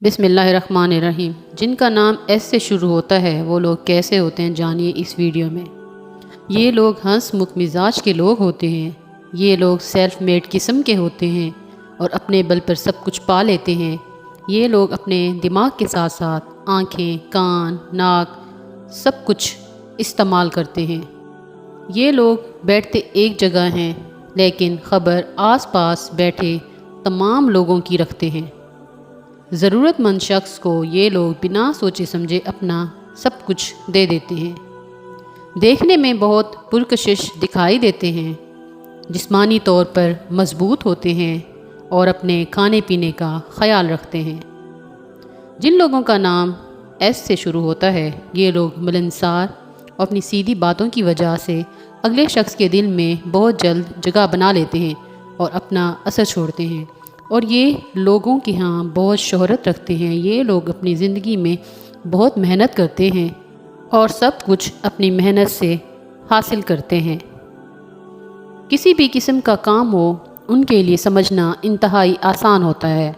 بسم اللہ الرحمن الرحیم۔ جن کا نام ایس سے شروع ہوتا ہے وہ لوگ کیسے ہوتے ہیں جانیے اس ویڈیو میں۔ یہ لوگ ہنس مکھ مزاج کے لوگ ہوتے ہیں۔ یہ لوگ سیلف میڈ قسم کے ہوتے ہیں اور اپنے بل پر سب کچھ پا لیتے ہیں۔ یہ لوگ اپنے دماغ کے ساتھ ساتھ آنکھیں، کان، ناک سب کچھ استعمال کرتے ہیں۔ یہ لوگ بیٹھتے ایک جگہ ہیں لیکن خبر آس پاس بیٹھے تمام لوگوں کی رکھتے ہیں۔ ضرورت مند شخص کو یہ لوگ بنا سوچے سمجھے اپنا سب کچھ دے دیتے ہیں۔ دیکھنے میں بہت پرکشش دکھائی دیتے ہیں، جسمانی طور پر مضبوط ہوتے ہیں اور اپنے کھانے پینے کا خیال رکھتے ہیں۔ جن لوگوں کا نام ایس سے شروع ہوتا ہے یہ لوگ ملنسار اور اپنی سیدھی باتوں کی وجہ سے اگلے شخص کے دل میں بہت جلد جگہ بنا لیتے ہیں اور اپنا اثر چھوڑتے ہیں، اور یہ لوگوں کے ہاں بہت شہرت رکھتے ہیں۔ یہ لوگ اپنی زندگی میں بہت محنت کرتے ہیں اور سب کچھ اپنی محنت سے حاصل کرتے ہیں۔ کسی بھی قسم کا کام ہو ان کے لیے سمجھنا انتہائی آسان ہوتا ہے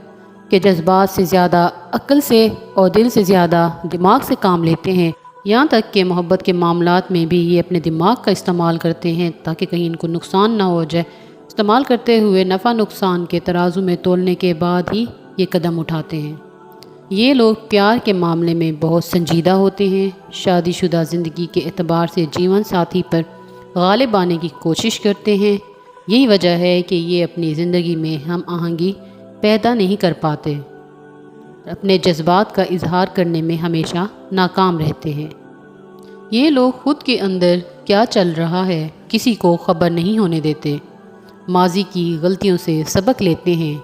کہ جذبات سے زیادہ عقل سے اور دل سے زیادہ دماغ سے کام لیتے ہیں۔ یہاں تک کہ محبت کے معاملات میں بھی یہ اپنے دماغ کا استعمال کرتے ہیں تاکہ کہیں ان کو نقصان نہ ہو جائے۔ استعمال کرتے ہوئے نفع نقصان کے ترازو میں تولنے کے بعد ہی یہ قدم اٹھاتے ہیں۔ یہ لوگ پیار کے معاملے میں بہت سنجیدہ ہوتے ہیں۔ شادی شدہ زندگی کے اعتبار سے جیون ساتھی پر غالب آنے کی کوشش کرتے ہیں۔ یہی وجہ ہے کہ یہ اپنی زندگی میں ہم آہنگی پیدا نہیں کر پاتے، اپنے جذبات کا اظہار کرنے میں ہمیشہ ناکام رہتے ہیں۔ یہ لوگ خود کے اندر کیا چل رہا ہے کسی کو خبر نہیں ہونے دیتے۔ ماضی کی غلطیوں سے سبق لیتے ہیں۔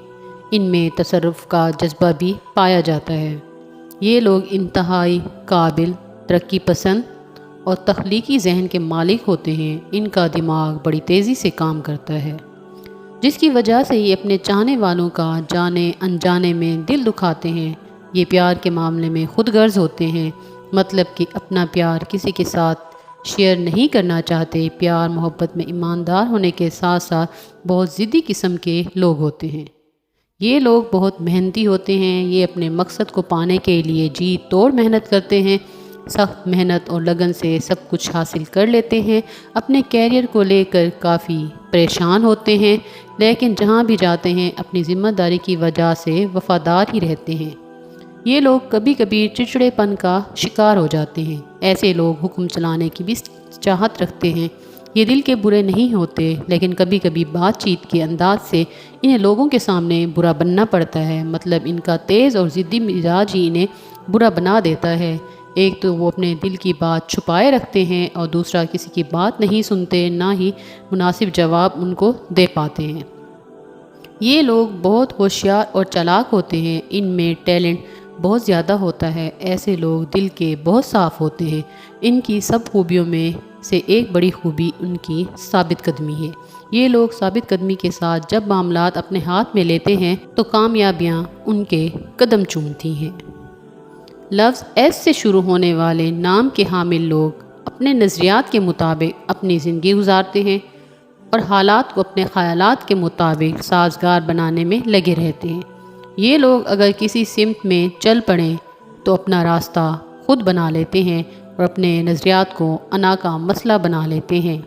ان میں تصرف کا جذبہ بھی پایا جاتا ہے۔ یہ لوگ انتہائی قابل، ترقی پسند اور تخلیقی ذہن کے مالک ہوتے ہیں۔ ان کا دماغ بڑی تیزی سے کام کرتا ہے، جس کی وجہ سے یہ اپنے چاہنے والوں کا جانے انجانے میں دل دکھاتے ہیں۔ یہ پیار کے معاملے میں خود غرض ہوتے ہیں، مطلب کہ اپنا پیار کسی کے ساتھ شیئر نہیں کرنا چاہتے۔ پیار محبت میں ایماندار ہونے کے ساتھ ساتھ بہت ضدی قسم کے لوگ ہوتے ہیں۔ یہ لوگ بہت محنتی ہوتے ہیں۔ یہ اپنے مقصد کو پانے کے لیے جی توڑ محنت کرتے ہیں۔ سخت محنت اور لگن سے سب کچھ حاصل کر لیتے ہیں۔ اپنے کیریئر کو لے کر کافی پریشان ہوتے ہیں، لیکن جہاں بھی جاتے ہیں اپنی ذمہ داری کی وجہ سے وفادار ہی رہتے ہیں۔ یہ لوگ کبھی کبھی چڑچڑے پن کا شکار ہو جاتے ہیں۔ ایسے لوگ حکم چلانے کی بھی چاہت رکھتے ہیں۔ یہ دل کے برے نہیں ہوتے، لیکن کبھی کبھی بات چیت کے انداز سے انہیں لوگوں کے سامنے برا بننا پڑتا ہے، مطلب ان کا تیز اور ضدی مزاج ہی انہیں برا بنا دیتا ہے۔ ایک تو وہ اپنے دل کی بات چھپائے رکھتے ہیں اور دوسرا کسی کی بات نہیں سنتے، نہ ہی مناسب جواب ان کو دے پاتے ہیں۔ یہ لوگ بہت ہوشیار اور چالاک ہوتے ہیں۔ ان میں ٹیلنٹ بہت زیادہ ہوتا ہے۔ ایسے لوگ دل کے بہت صاف ہوتے ہیں۔ ان کی سب خوبیوں میں سے ایک بڑی خوبی ان کی ثابت قدمی ہے۔ یہ لوگ ثابت قدمی کے ساتھ جب معاملات اپنے ہاتھ میں لیتے ہیں تو کامیابیاں ان کے قدم چومتی ہیں۔ لفظ ایس سے شروع ہونے والے نام کے حامل لوگ اپنے نظریات کے مطابق اپنی زندگی گزارتے ہیں اور حالات کو اپنے خیالات کے مطابق سازگار بنانے میں لگے رہتے ہیں۔ یہ لوگ اگر کسی سمت میں چل پڑیں تو اپنا راستہ خود بنا لیتے ہیں اور اپنے نظریات کو انا کا مسئلہ بنا لیتے ہیں۔